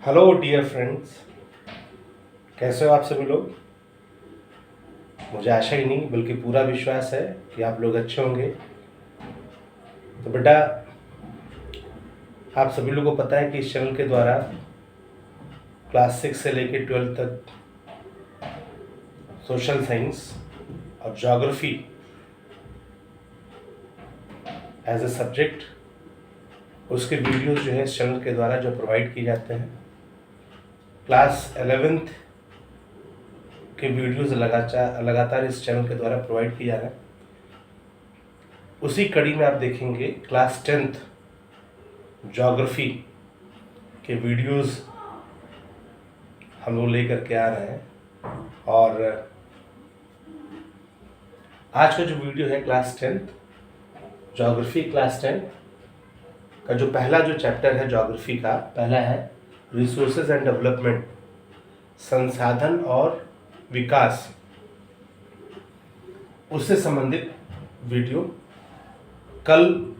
Hello dear friends, कैसे हो आप सभी लोग। मुझे आशा ही नहीं बल्कि पूरा विश्वास है कि आप लोग अच्छे होंगे। तो बेटा, आप सभी लोगों को पता है कि इस चैनल के द्वारा क्लास 6 से लेकर 12 तक सोशल साइंस और ज्योग्राफी एज ए सब्जेक्ट उसके वीडियोस जो है इस चैनल के द्वारा जो प्रोवाइड किए जाते हैं। क्लास 11th के वीडियोस लगातार इस चैनल के द्वारा प्रोवाइड किए जा रहे हैं। उसी कड़ी में आप देखेंगे क्लास 10th ज्योग्राफी के वीडियोस हम लोग लेकर के आ रहे हैं। और आज का जो वीडियो है क्लास 10th ज्योग्राफी क्लास 10 का जो पहला जो चैप्टर है ज्योग्राफी का पहला है रिसोर्सेज एंड डेवलपमेंट, संसाधन और विकास, उससे संबंधित वीडियो। कल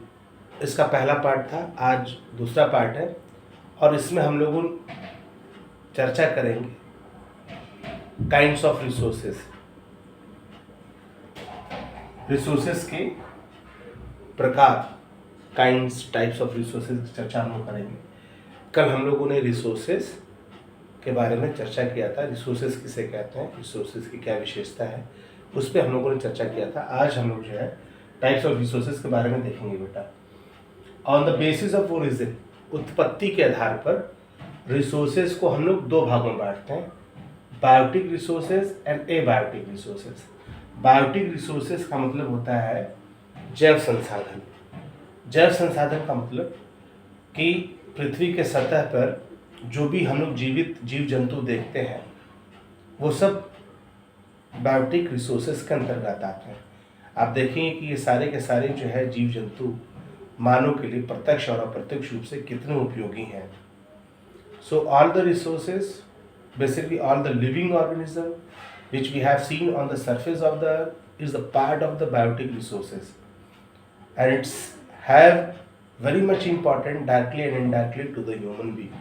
इसका पहला पार्ट था, आज दूसरा पार्ट है और इसमें हम लोग चर्चा करेंगे काइंड्स ऑफ रिसोर्सेस के प्रकार, काइंड्स टाइप्स ऑफ रिसोर्सेज की चर्चा हम लोग करेंगे। कल हम लोगों ने रिसोर्सेज के बारे में चर्चा किया था, रिसोर्सेज किसे कहते हैं, रिसोर्सेज की क्या विशेषता है, उस पर हम लोगों ने चर्चा किया था। आज हम लोग जो है टाइप्स ऑफ रिसोर्सेज के बारे में देखेंगे बेटा। On the basis of origin, उत्पत्ति के आधार पर रिसोर्सेज को हम लोग दो भागों में बांटते हैं, biotic resources and abiotic resources. Biotic resources का मतलब होता है जैव संसाधन। जैव संसाधन का मतलब कि पृथ्वी के सतह पर जो भी हम लोग जीवित जीव जंतु देखते हैं वो सब बायोटिक रिसोर्सेज के अंतर्गत आते हैं। आप देखेंगे कि ये सारे के सारे जो है जीव जंतु मानव के लिए प्रत्यक्ष और अप्रत्यक्ष रूप से कितने उपयोगी हैं। So all the resources, basically all the living organism which we have seen on the surface of the earth is a part of the biotic resources, and it's have very much important directly and indirectly to the human being.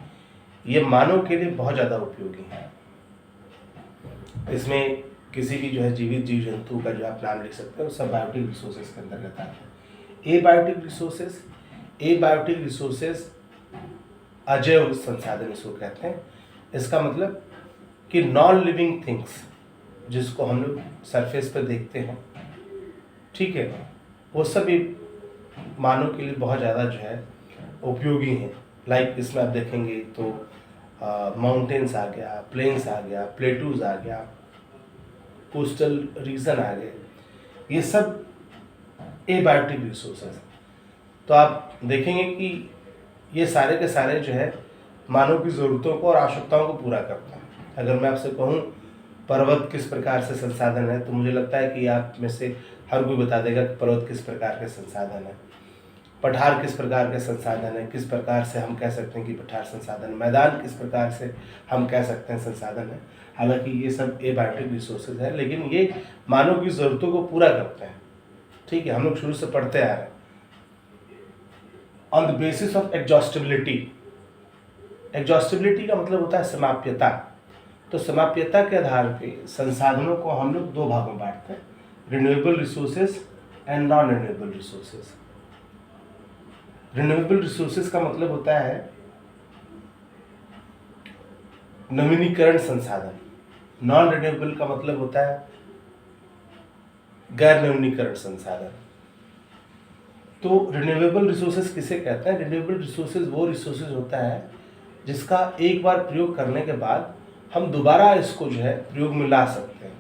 ये मानव के लिए बहुत ज़्यादा उपयोगी है। इसमें किसी भी जो है जीवित जीव जंतु का जो आप नाम लिख सकते हैं वो सब बायोटिक रिसोर्सेज के अंतर्गत आते हैं। ए बायोटिक रिसोर्सेज अजैव संसाधन इसको कहते हैं। इसका मतलब कि नॉन लिविंग थिंग्स जिसको हम लोग सरफेस पर देखते हैं, ठीक है, वो सब मानव के लिए बहुत ज़्यादा जो है उपयोगी हैं। लाइक इसमें आप देखेंगे तो माउंटेन्स आ गया, प्लेन्स आ गया, प्लेटूज आ गया, कोस्टल रीजन आ गए, ये सब एबायोटिक रिसोर्सेज। तो आप देखेंगे कि ये सारे के सारे जो है मानव की ज़रूरतों को और आवश्यकताओं को पूरा करता है। अगर मैं आपसे कहूँ पर्वत किस प्रकार से संसाधन है, तो मुझे लगता है कि आप में से हर कोई बता देगा कि पर्वत किस प्रकार के संसाधन है, पठार किस प्रकार के संसाधन है, किस प्रकार से हम कह सकते हैं कि पठार संसाधन, मैदान किस प्रकार से हम कह सकते हैं संसाधन है। हालांकि ये सब एबायोटिक रिसोर्सेज है, लेकिन ये मानव की ज़रूरतों को पूरा करते हैं। ठीक है, हम लोग शुरू से पढ़ते आ रहे हैं। On the basis of exhaustibility, exhaustibility का मतलब होता है समाप्यता। तो समाप्यता के आधार पे संसाधनों को हम लोग दो भागों में बांटते हैं, renewable resources and non renewable resources. Renewable resources का मतलब होता है नवीनीकरण संसाधन, नॉन रिन्यूएबल का मतलब होता है गैर नवीनीकरण संसाधन। तो रिन्यूएबल रिसोर्सेज किसे कहते हैं? रिन्यूएबल रिसोर्सेज वो रिसोर्सेज होता है जिसका एक बार प्रयोग करने के बाद हम दोबारा इसको जो है प्रयोग में ला सकते हैं।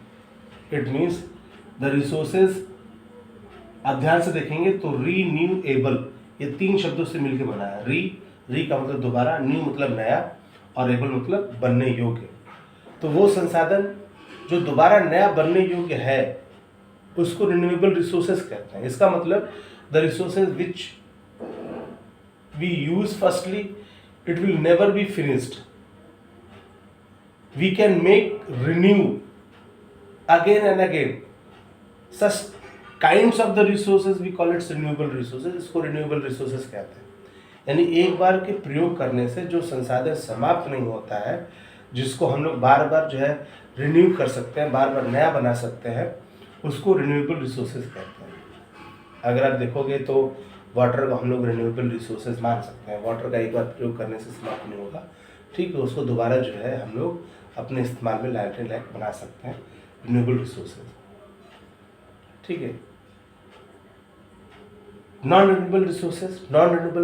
इट मीन्स द रिसोर्सेज, आप ध्यान से देखेंगे तो रीन्यूएबल ये तीन शब्दों से मिलकर बना है। री का मतलब दोबारा, न्यू मतलब नया और एबल मतलब बनने योग्य। तो वो संसाधन जो दोबारा नया बनने योग्य है उसको रिन्यूएबल रिसोर्सेज कहते हैं। इसका मतलब the resources which we use firstly, it will never be finished. We can make renew again and again. Such kinds of the resources we call it renewable resources. इसको renewable resources कहते हैं। यानी एक बार के प्रयोग करने से जो संसाधन समाप्त नहीं होता है, जिसको हम लोग बार बार जो है रिन्यू कर सकते हैं, बार बार नया बना सकते हैं, उसको रिन्यूएबल रिसोर्सेज कहते हैं। अगर आप देखोगे तो वाटर को हम लोग रिन्यूएबल रिसोर्सेज मान सकते हैं। वाटर का एक बार प्रयोग करने से समाप्त नहीं होगा, ठीक है, उसको दोबारा जो है हम लोग अपने इस्तेमाल में लायक बना सकते हैं, रिन्यूएबल रिसोर्सेज, ठीक है। नॉन रिन्यूएबल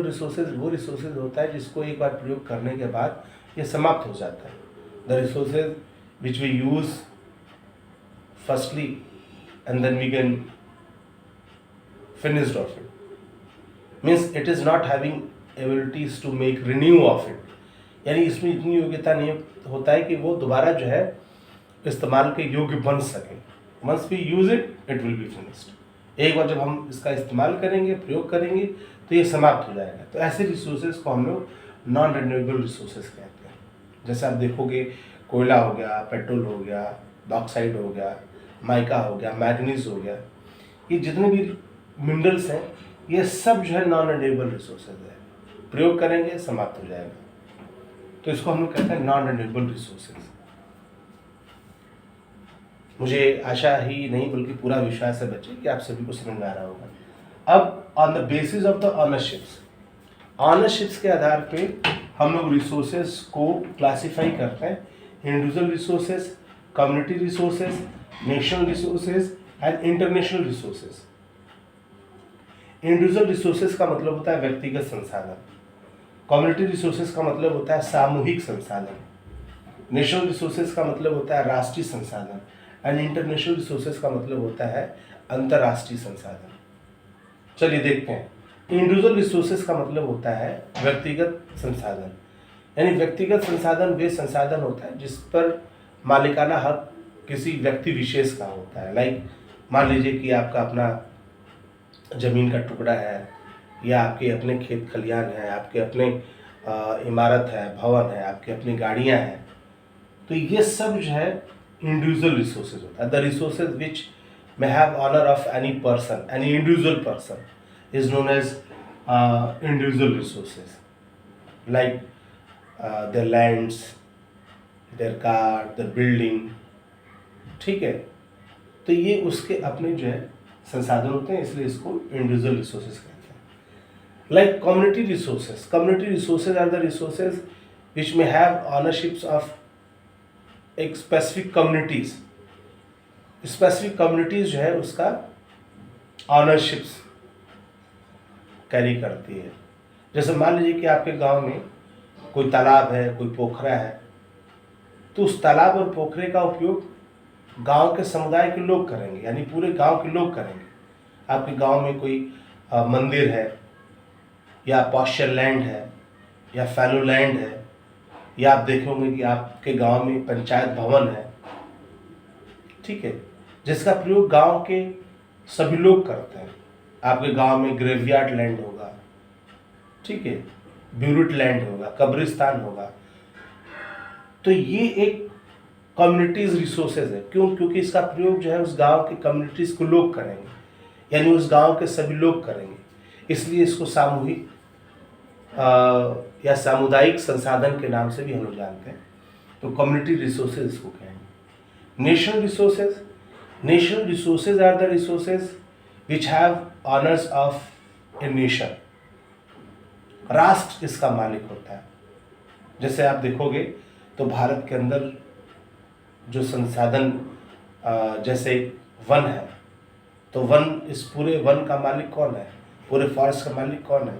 रिसोर्सेज वो रिसोर्सेज होता है जिसको एक बार प्रयोग करने के बाद ये समाप्त हो जाता है। The resources which we use firstly and then we can finished off it, means it is not having abilities to make renew of it, यानी इसमें इतनी योग्यता नहीं होता है कि वो दोबारा जो है इस्तेमाल के योग्य बन सके। Once we use it, it will be finished. एक बार जब हम इसका इस्तेमाल करेंगे, प्रयोग करेंगे, तो ये समाप्त हो जाएगा। तो ऐसे रिसोर्सेज को हम लोग नॉन रिन्यूएबल रिसोर्सेज कहते हैं। जैसे आप देखोगे कोयला हो गया, पेट्रोल हो गया, बॉक्साइड हो गया, माइका हो गया, मैग्नीज हो गया, ये जितने भी मिनरल्स हैं ये सब जो है नॉन रिन्यूएबल रिसोर्सेज है। प्रयोग करेंगे, समाप्त हो जाएगा, तो इसको हम लोग कहते हैं नॉन रिन्यूएबल रिसोर्सेज। मुझे आशा ही नहीं बल्कि पूरा विश्वास है बच्चे कि आप सभी को समझ में आ रहा होगा। अब on the basis of the ownerships के आधार पे हम लोग रिसोर्सेज को क्लासिफाई करते हैं। Individual resources, community resources, national resources and international resources. Individual resources का मतलब होता है व्यक्तिगत संसाधन, कम्युनिटी रिसोर्सेज का मतलब होता है सामूहिक संसाधन, नेशनल रिसोर्सेज का मतलब होता है राष्ट्रीय संसाधन, एंड इंटरनेशनल रिसोर्सेज का मतलब होता है अंतर्राष्ट्रीय संसाधन। चलिए देखते हैं। इंडिविजुअल रिसोर्सेज का मतलब होता है व्यक्तिगत संसाधन, यानी व्यक्तिगत संसाधन वे संसाधन होता है जिस पर मालिकाना हक किसी व्यक्ति विशेष का होता है। लाइक मान लीजिए कि आपका अपना जमीन का टुकड़ा है, या आपके अपने खेत खलियान है, आपके अपने इमारत है, भवन है, आपकी अपनी गाड़ियां हैं, तो ये सब जो है इंडिविजुअल रिसोर्सेज होता है। The resources which may have honor of any person, any individual person is known as individual resources, like their lands, their car, their building, ठीक है। तो ये उसके अपने जो है संसाधन होते हैं, इसलिए इसको इंडिविजुअल रिसोर्सेज कहते हैं। Like community resources are the resources which may have ownerships of एक स्पेसिफिक कम्युनिटीज जो है उसका ऑनरशिप्स कैरी करती है। जैसे मान लीजिए कि आपके गांव में कोई तालाब है, कोई पोखरा है, तो उस तालाब और पोखरे का उपयोग गांव के समुदाय के लोग करेंगे, यानी पूरे गांव के लोग करेंगे। आपके गांव में कोई मंदिर है, या पॉस्चर लैंड है, या फैलो लैंड है, या आप देखोगे कि आपके गांव में पंचायत भवन है, ठीक है, जिसका प्रयोग गांव के सभी लोग करते हैं। आपके गांव में ग्रेवयार्ड लैंड होगा, ठीक है, ब्यूरिट लैंड होगा, कब्रिस्तान होगा, तो ये एक कम्युनिटीज रिसोर्सेज है। क्योंकि इसका प्रयोग जो है उस गांव के कम्युनिटीज को लोग करेंगे, यानी उस गांव के सभी लोग करेंगे, इसलिए इसको सामूहिक या सामुदायिक संसाधन के नाम से भी हम लोग जानते हैं। तो कम्युनिटी रिसोर्सेज इसको कहेंगे। National resources are the resources which have owners of a nation. राष्ट्र इसका मालिक होता है। जैसे आप देखोगे तो भारत के अंदर जो संसाधन जैसे वन है, तो वन, इस पूरे वन का मालिक कौन है, पूरे फॉरेस्ट का मालिक कौन है,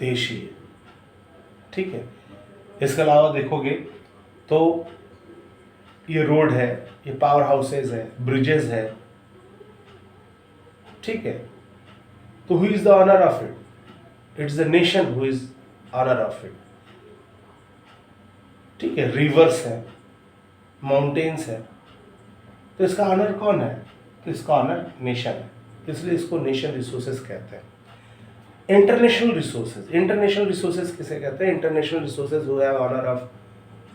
देश ही है, ठीक है। इसके अलावा देखोगे तो ये रोड है, ये पावर हाउसेज है, ब्रिजेस है, ठीक है। तो who is the owner of it? It is the nation who is owner of it, ठीक है। रिवर्स है, माउंटेन्स है, तो इसका ऑनर कौन है? तो इसका ऑनर नेशन है, इसलिए इसको नेशन रिसोर्सेज कहते हैं। इंटरनेशनल रिसोर्सेज किसे कहते हैं? International resources who have owner of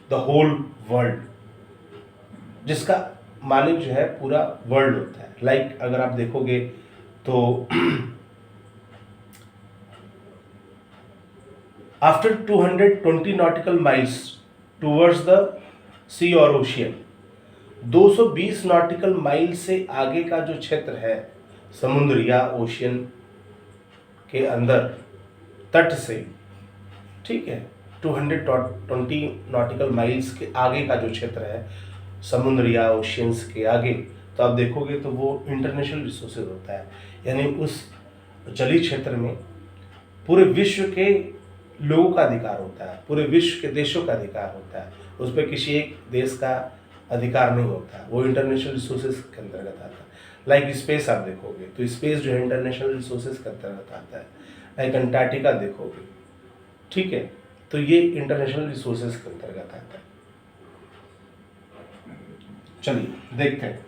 the whole world, जिसका मालिक जो है पूरा वर्ल्ड होता है। लाइक अगर आप देखोगे तो after 220 nautical miles towards the sea और ओशियन, 220 नॉटिकल माइल से आगे का जो क्षेत्र है समुद्र या ओशियन के अंदर तट से, ठीक है, 220 नॉटिकल माइल्स के आगे का जो क्षेत्र है समुद्र या ओशियंस के आगे, तो आप देखोगे तो वो इंटरनेशनल रिसोर्सेज होता है। यानी उस जलीय क्षेत्र में पूरे विश्व के लोगों का अधिकार होता है, पूरे विश्व के देशों का अधिकार होता है, उस पर किसी एक देश का अधिकार नहीं होता, वो इंटरनेशनल रिसोर्सेज के अंतर्गत आता है। लाइक स्पेस आप देखोगे तो स्पेस जो है इंटरनेशनल रिसोर्सेज के अंतर्गत आता है। लाइक अंटार्कटिका देखोगे, ठीक है, तो ये इंटरनेशनल रिसोर्सेज के अंतर्गत आता है। चलिए देखते हैं।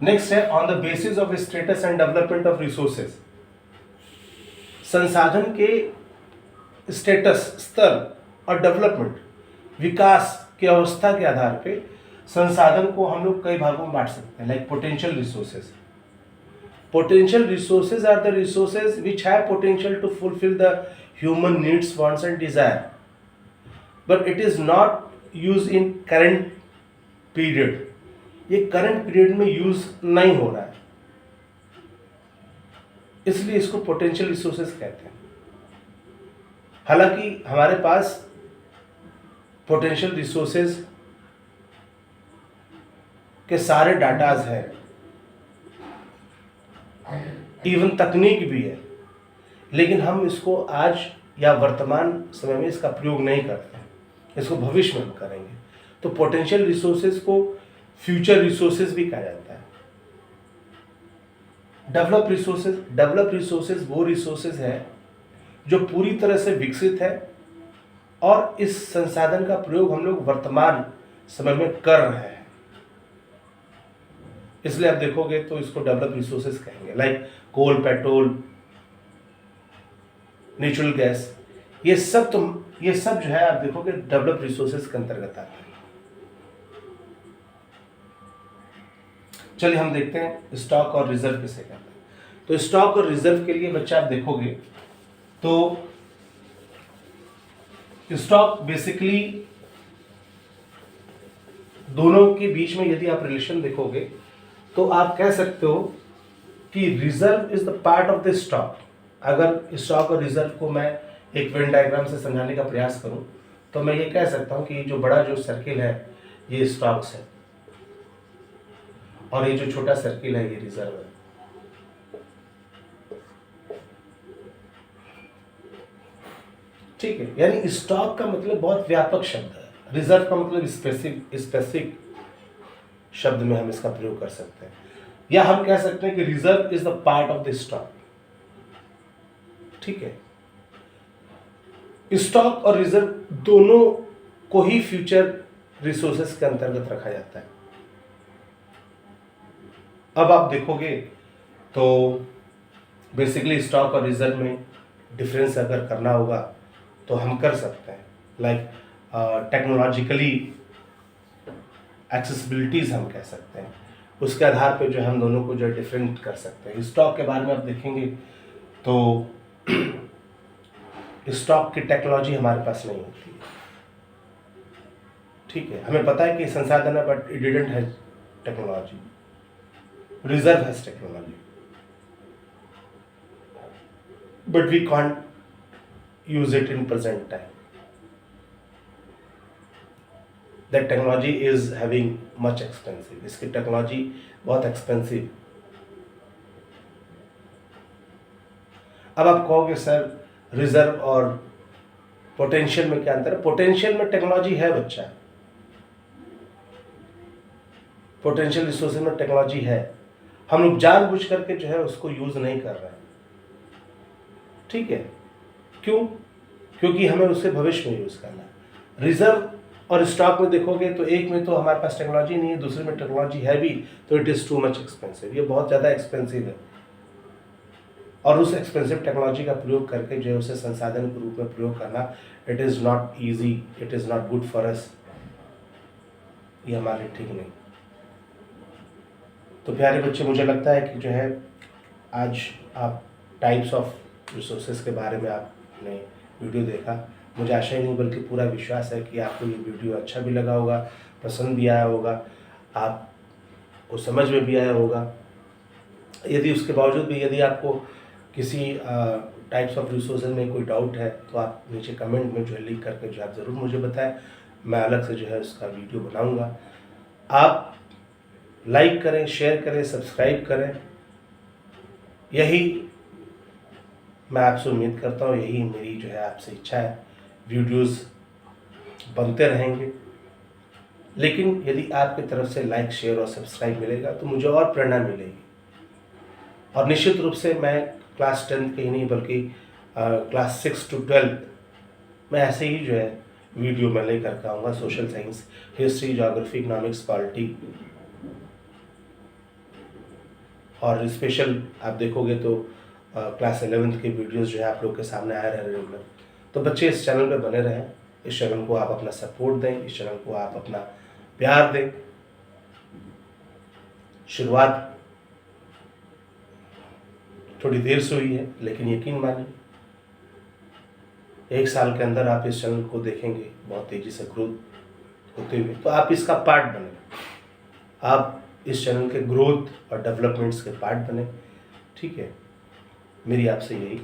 नेक्स्ट है on the basis of status and development of resources. संसाधन के स्टेटस, स्तर और डेवलपमेंट, विकास की अवस्था के आधार पे संसाधन को हम लोग कई भागों में बांट सकते हैं। Like potential resources. Potential resources are the resources which have potential to fulfil the human needs, wants and desire, but it is not use in current period. ये करंट पीरियड में यूज नहीं हो रहा है, इसलिए इसको पोटेंशियल रिसोर्सेज कहते हैं। हालांकि हमारे पास पोटेंशियल रिसोर्सेज के सारे डाटाज हैं, इवन तकनीक भी है, लेकिन हम इसको आज या वर्तमान समय में इसका प्रयोग नहीं करते हैं, इसको भविष्य में हम करेंगे। तो पोटेंशियल रिसोर्सेज को फ्यूचर रिसोर्सेज भी कहा जाता है। डेवलप रिसोर्सेज वो रिसोर्सेज है जो पूरी तरह से विकसित है और इस संसाधन का प्रयोग हम लोग वर्तमान समय में कर रहे हैं, इसलिए आप देखोगे तो इसको डेवलप रिसोर्सेज कहेंगे। लाइक कोल, पेट्रोल, नेचुरल गैस, ये सब जो है आप देखोगे डेवलप रिसोर्सेज के अंतर्गत आता है। चलिए हम देखते हैं स्टॉक और रिजर्व किसे कहते हैं। तो स्टॉक और रिजर्व के लिए बच्चा आप देखोगे तो स्टॉक बेसिकली दोनों के बीच में यदि आप रिलेशन देखोगे तो आप कह सकते हो कि reserve is the part of the stock. अगर स्टॉक और रिजर्व को मैं एक वेन डायग्राम से समझाने का प्रयास करूं तो मैं ये कह सकता हूं कि ये जो बड़ा जो सर्किल है ये स्टॉक्स है और ये जो छोटा सर्किल है ये रिजर्व है। ठीक है, यानी स्टॉक का मतलब बहुत व्यापक शब्द है, रिजर्व का मतलब स्पेसिफिक शब्द में हम इसका प्रयोग कर सकते हैं, या हम कह सकते हैं कि reserve is the part of the stock. ठीक है, स्टॉक और रिजर्व दोनों को ही फ्यूचर रिसोर्सेस के अंतर्गत रखा जाता है। अब आप देखोगे तो बेसिकली स्टॉक और रिजर्व में डिफरेंस अगर करना होगा तो हम कर सकते हैं। लाइक टेक्नोलॉजिकली एक्सेसिबिलिटीज हम कह सकते हैं, उसके आधार पे जो हम दोनों को जो डिफरेंट कर सकते हैं। स्टॉक के बारे में आप देखेंगे तो स्टॉक की टेक्नोलॉजी हमारे पास नहीं होती है। ठीक है, हमें पता है कि संसाधन है but it didn't has technology. Reserve has technology but we can't use it in present time. That technology is having much expensive. इसकी टेक्नोलॉजी बहुत एक्सपेंसिव। अब आप कहोगे सर रिजर्व और पोटेंशियल में क्या अंतर है? पोटेंशियल में टेक्नोलॉजी है बच्चा, पोटेंशियल रिसोर्सेज में टेक्नोलॉजी है, हम लोग जानबूझ करके जो है उसको यूज नहीं कर रहे हैं। ठीक है, क्यों? क्योंकि हमें उससे भविष्य में यूज करना है। रिजर्व और स्टॉक में देखोगे तो एक में तो हमारे पास टेक्नोलॉजी नहीं है, दूसरे में टेक्नोलॉजी है भी, तो it is too much expensive, ये बहुत ज़्यादा एक्सपेंसिव है। और उस एक्सपेंसिव टेक्नोलॉजी का प्रयोग करके जो है उसे संसाधन के रूप में प्रयोग करना, it is not easy, it is not good for us, ये हमारे ठीक नहीं। तो प्यारे बच्चे, मुझे लगता है कि जो है आज आप टाइप्स ऑफ रिसोर्सेज के बारे में आपने वीडियो देखा। मुझे आशा ही नहीं बल्कि पूरा विश्वास है कि आपको ये वीडियो अच्छा भी लगा होगा, पसंद भी आया होगा, आपको समझ में भी आया होगा। यदि उसके बावजूद भी यदि आपको किसी टाइप्स ऑफ रिसोर्सेज में कोई डाउट है तो आप नीचे कमेंट में जो है लिख करके जो आप ज़रूर मुझे बताएं, मैं अलग से जो है उसका वीडियो बनाऊंगा। आप लाइक करें, शेयर करें, सब्सक्राइब करें, यही मैं आपसे उम्मीद करता हूँ, यही मेरी जो है आपसे इच्छा है। वीडियोस बनते रहेंगे, लेकिन यदि आपकी तरफ से लाइक, शेयर और सब्सक्राइब मिलेगा तो मुझे और प्रेरणा मिलेगी। और निश्चित रूप से मैं क्लास 10th के ही नहीं बल्कि क्लास 6 to 12 मैं ऐसे ही जो है वीडियो मैं लेकर आऊँगा। Social science, history, geography, economics, polity और स्पेशल आप देखोगे तो क्लास 11th के वीडियोस जो है आप लोग के सामने आ रहे हैं रेगुलर। तो बच्चे इस चैनल पे बने रहें, इस चैनल को आप अपना सपोर्ट दें, इस चैनल को आप अपना प्यार दें। शुरुआत थोड़ी देर से हुई है, लेकिन यकीन मानिए 1 साल के अंदर आप इस चैनल को देखेंगे बहुत तेज़ी से ग्रोथ होते हुए। तो आप इसका पार्ट बने, आप इस चैनल के ग्रोथ और डेवलपमेंट्स के पार्ट बने। ठीक है, मेरी आपसे यही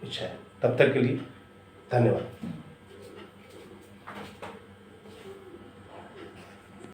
इच्छा है। तब तक के लिए धन्यवाद।